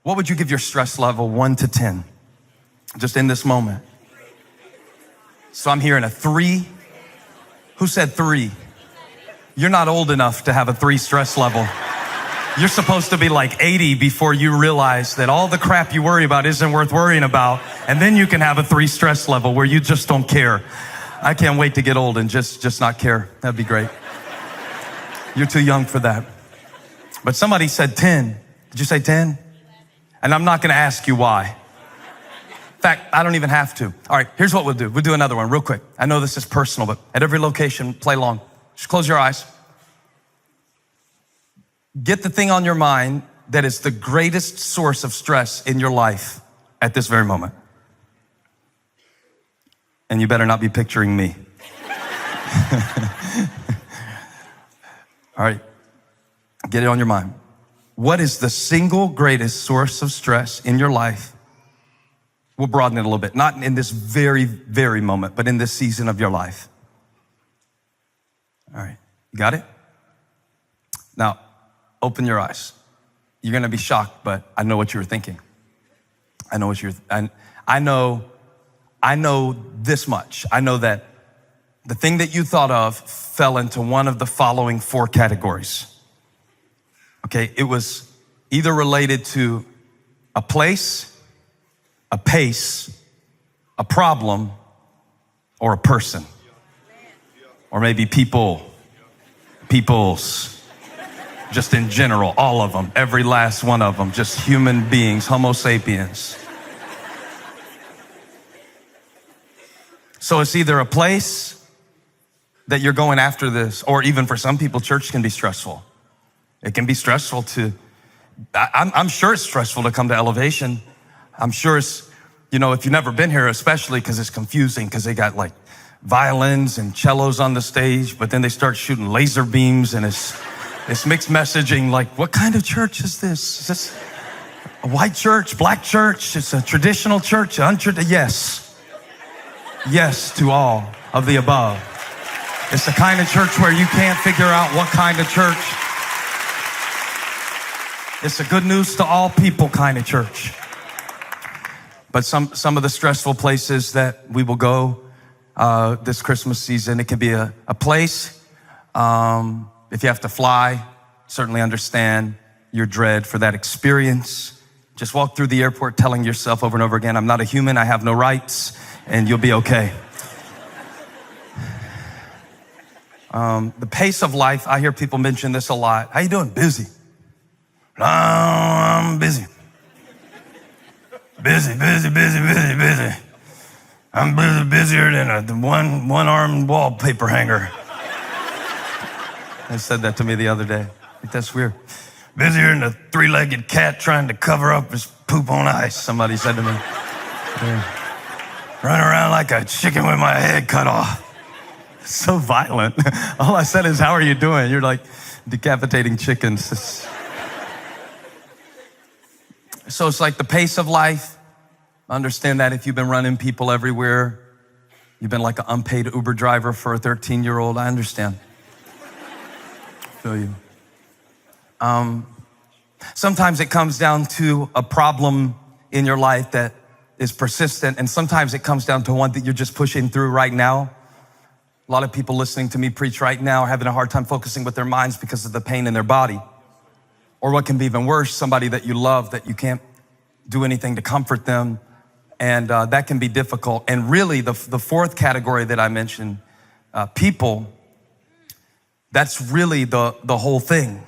What would you give your stress level 1 to 10? Just in this moment. So I'm hearing a 3. Who said 3? You're not old enough to have a 3 stress level. You're supposed to be like 80 before you realize that all the crap you worry about isn't worth worrying about. And then you can have a 3 stress level where you just don't care. I can't wait to get old and just not care. That'd be great. You're too young for that. But somebody said 10. Did you say 10? And I'm not going to ask you why. In fact, I don't even have to. All right, here's what we'll do. We'll do another one real quick. I know this is personal, but at every location, play along. Just close your eyes. Get the thing on your mind that is the greatest source of stress in your life at this very moment. And you better not be picturing me. All right, get it on your mind. What is the single greatest source of stress in your life? We'll broaden it a little bit. Not in this very, very moment, but in this season of your life. All right, you got it? Now, open your eyes. You're gonna be shocked, but I know what you were thinking. I know this much. I know that the thing that you thought of fell into one of the following 4 categories. Okay, it was either related to a place, a pace, a problem, or a person. Or maybe peoples, just in general, all of them, every last one of them, just human beings, Homo sapiens. So it's either a place that you're going after this, or even for some people, church can be stressful. It can be stressful I'm sure it's stressful to come to Elevation. I'm sure it's, if you've never been here, especially because it's confusing, because they got like violins and cellos on the stage, but then they start shooting laser beams and it's mixed messaging. Like, what kind of church is this? Is this a white church, black church? It's a traditional church, yes. Yes to all of the above. It's the kind of church where you can't figure out what kind of church. It's a good news to all people kind of church. But some of the stressful places that we will go this Christmas season, it can be a place. If you have to fly, certainly understand your dread for that experience. Just walk through the airport telling yourself over and over again, I'm not a human, I have no rights, and you'll be okay. The pace of life, I hear people mention this a lot. How you doing? Busy. No, I'm busy. Busy. I'm busier than a one-armed wallpaper hanger. They said that to me the other day. I think that's weird. Busier than a 3-legged cat trying to cover up his poop on ice, somebody said to me. Run around like a chicken with my head cut off. So violent. All I said is, how are you doing? You're like decapitating chickens. So it's like the pace of life. Understand that if you've been running people everywhere, you've been like an unpaid Uber driver for a 13-year-old, I understand. Feel you. Sometimes it comes down to a problem in your life that is persistent, and sometimes it comes down to one that you're just pushing through right now. A lot of people listening to me preach right now are having a hard time focusing with their minds because of the pain in their body. Or what can be even worse, somebody that you love that you can't do anything to comfort them, and that can be difficult. And really, the 4th category that I mentioned, people, that's really the whole thing.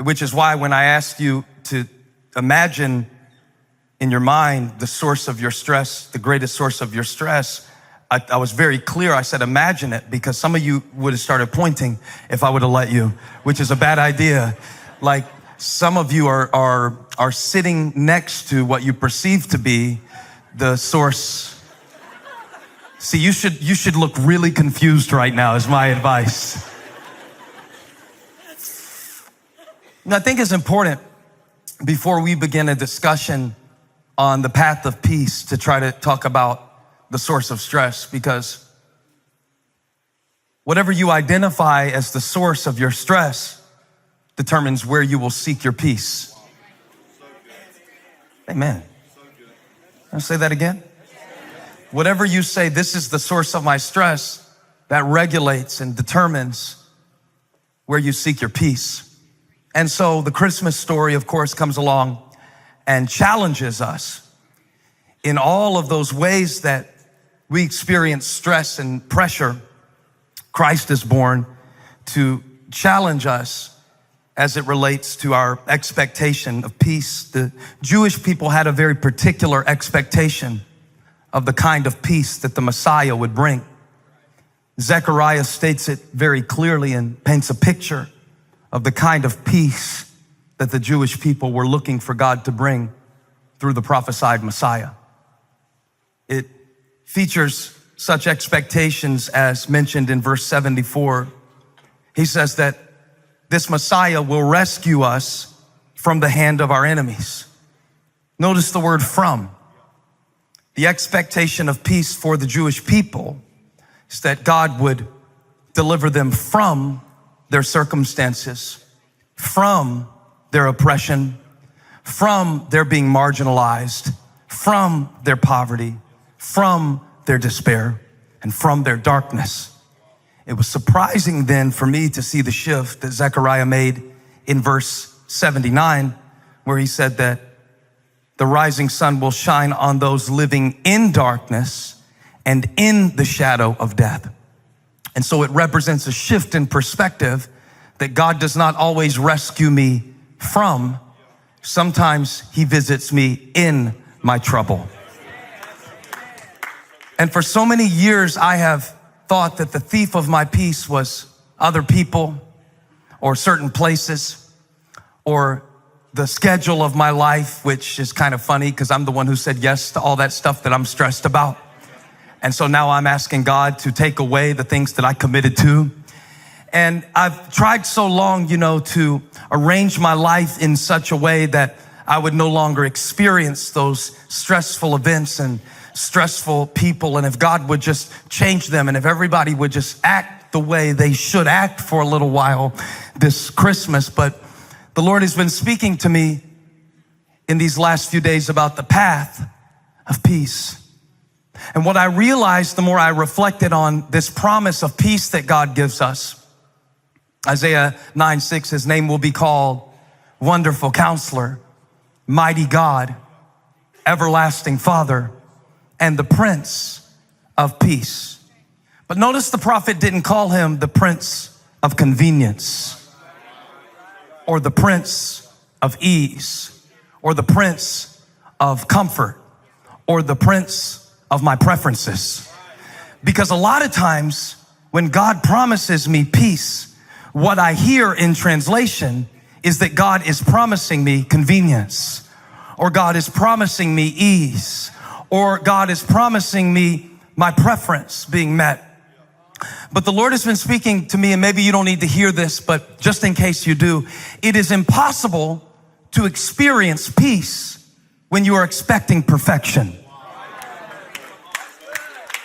Which is why when I asked you to imagine in your mind the source of your stress, the greatest source of your stress, I was very clear. I said, imagine it, because some of you would have started pointing if I would have let you, which is a bad idea. Like, some of you are sitting next to what you perceive to be the source. See, you should look really confused right now is my advice. And I think it's important before we begin a discussion on the path of peace to try to talk about the source of stress, because whatever you identify as the source of your stress determines where you will seek your peace. Amen. I'll say that again. Whatever you say, this is the source of my stress, that regulates and determines where you seek your peace. And so the Christmas story, of course, comes along and challenges us in all of those ways that we experience stress and pressure. Christ is born to challenge us as it relates to our expectation of peace. The Jewish people had a very particular expectation of the kind of peace that the Messiah would bring. Zechariah states it very clearly and paints a picture of the kind of peace that the Jewish people were looking for God to bring through the prophesied Messiah. It features such expectations as mentioned in verse 74. He says that this Messiah will rescue us from the hand of our enemies. Notice the word from. The expectation of peace for the Jewish people is that God would deliver them from their circumstances, from their oppression, from their being marginalized, from their poverty, from their despair, and from their darkness. It was surprising then for me to see the shift that Zechariah made in verse 79, where he said that the rising sun will shine on those living in darkness and in the shadow of death. And so it represents a shift in perspective that God does not always rescue me from. Sometimes he visits me in my trouble. And for so many years, I have thought that the thief of my peace was other people or certain places or the schedule of my life, which is kind of funny because I'm the one who said yes to all that stuff that I'm stressed about. And so now I'm asking God to take away the things that I committed to. And I've tried so long, to arrange my life in such a way that I would no longer experience those stressful events and stressful people. And if God would just change them and if everybody would just act the way they should act for a little while this Christmas. But the Lord has been speaking to me in these last few days about the path of peace. And what I realized the more I reflected on this promise of peace that God gives us, Isaiah 9:6, his name will be called Wonderful Counselor, Mighty God, Everlasting Father, and the Prince of Peace. But notice the prophet didn't call him the Prince of Convenience or the Prince of Ease or the Prince of Comfort or the Prince of my preferences. Because a lot of times when God promises me peace, what I hear in translation is that God is promising me convenience, or God is promising me ease, or God is promising me my preference being met. But the Lord has been speaking to me, and maybe you don't need to hear this, but just in case you do, it is impossible to experience peace when you are expecting perfection.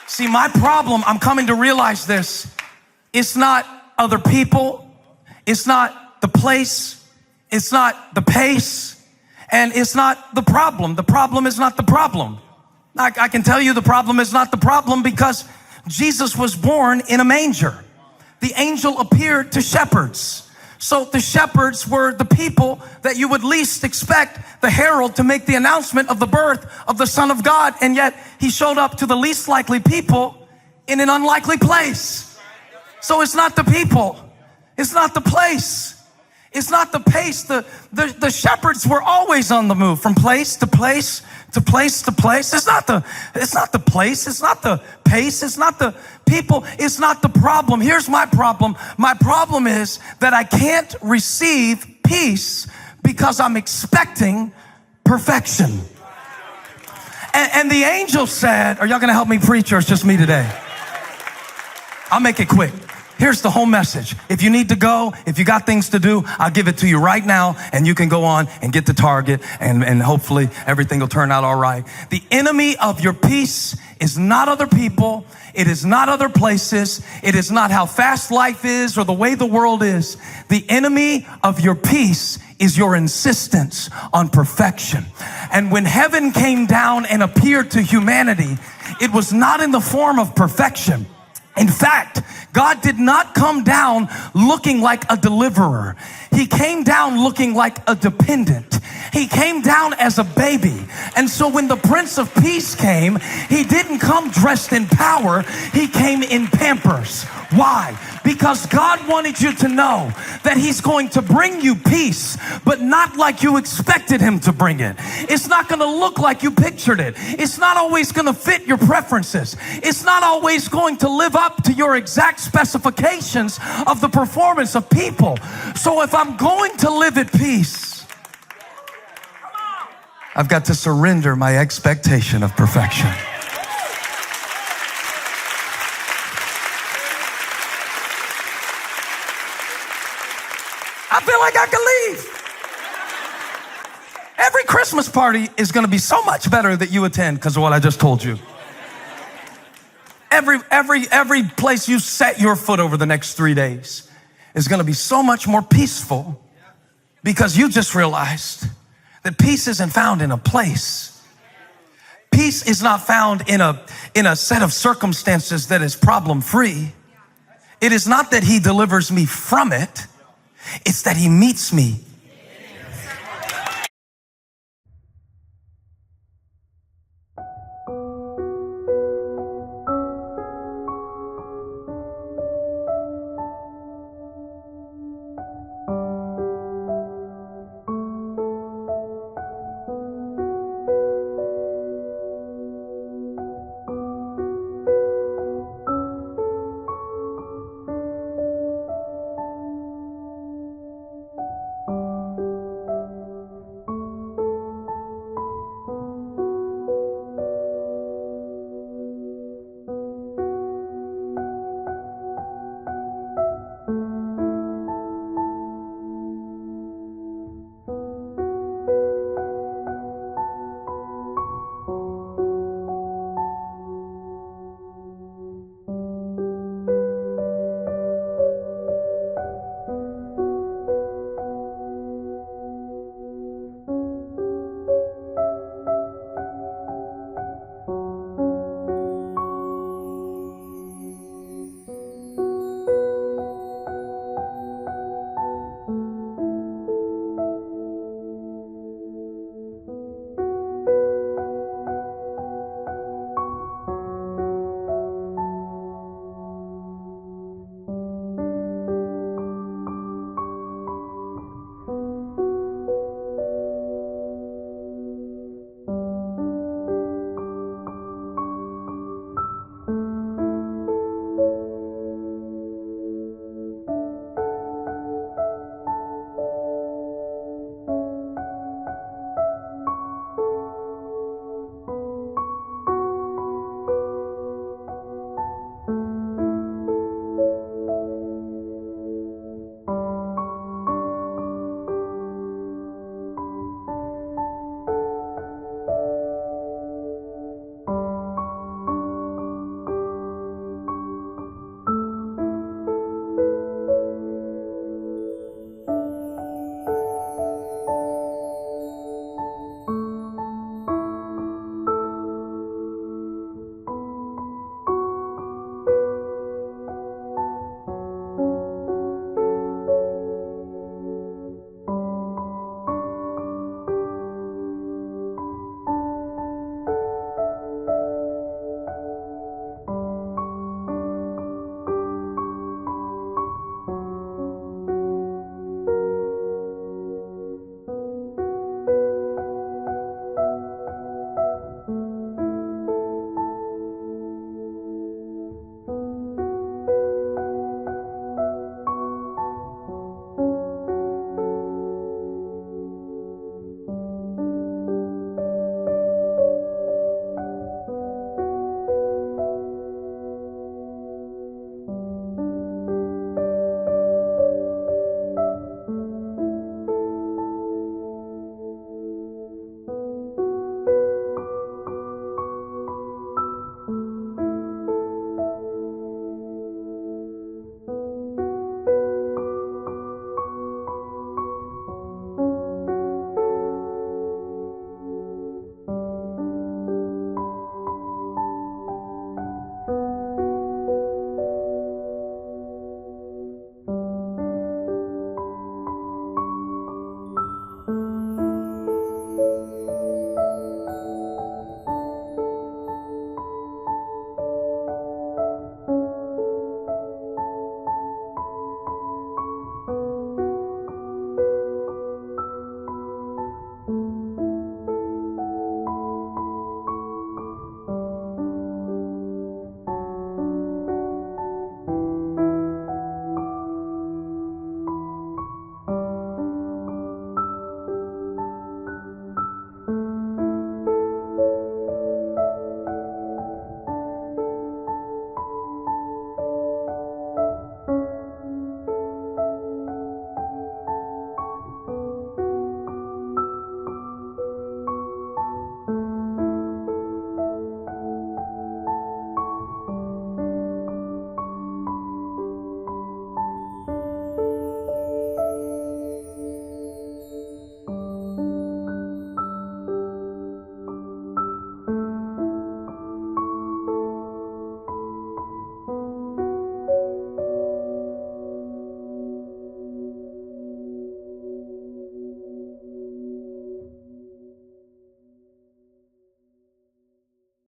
See, my problem, I'm coming to realize this, it's not other people, it's not the place, it's not the pace, and it's not the problem. The problem is not the problem. I can tell you the problem is not the problem because Jesus was born in a manger. The angel appeared to shepherds. So the shepherds were the people that you would least expect the herald to make the announcement of the birth of the Son of God. And yet he showed up to the least likely people in an unlikely place. So it's not the people. It's not the place. It's not the pace. The shepherds were always on the move from place to place to place to place. It's not the place. It's not the pace. It's not the people. It's not the problem. Here's my problem. My problem is that I can't receive peace because I'm expecting perfection. And the angel said, are y'all going to help me preach or it's just me today? I'll make it quick. Here's the whole message. If you need to go, if you got things to do, I'll give it to you right now, and you can go on and get to Target, and hopefully everything will turn out all right. The enemy of your peace is not other people. It is not other places. It is not how fast life is or the way the world is. The enemy of your peace is your insistence on perfection. And when heaven came down and appeared to humanity, it was not in the form of perfection. In fact, God did not come down looking like a deliverer. He came down looking like a dependent. He came down as a baby. And so when the Prince of Peace came, he didn't come dressed in power. He came in Pampers. Why? Because God wanted you to know that he's going to bring you peace, but not like you expected him to bring it. It's not going to look like you pictured it. It's not always going to fit your preferences. It's not always going to live up to your exact specifications of the performance of people. So if I'm going to live at peace, I've got to surrender my expectation of perfection. I feel like I can leave. Every Christmas party is going to be so much better that you attend because of what I just told you. Every place you set your foot over the next 3 days is going to be so much more peaceful because you just realized that peace isn't found in a place. Peace is not found in a set of circumstances that is problem-free. It is not that he delivers me from it. It's that he meets me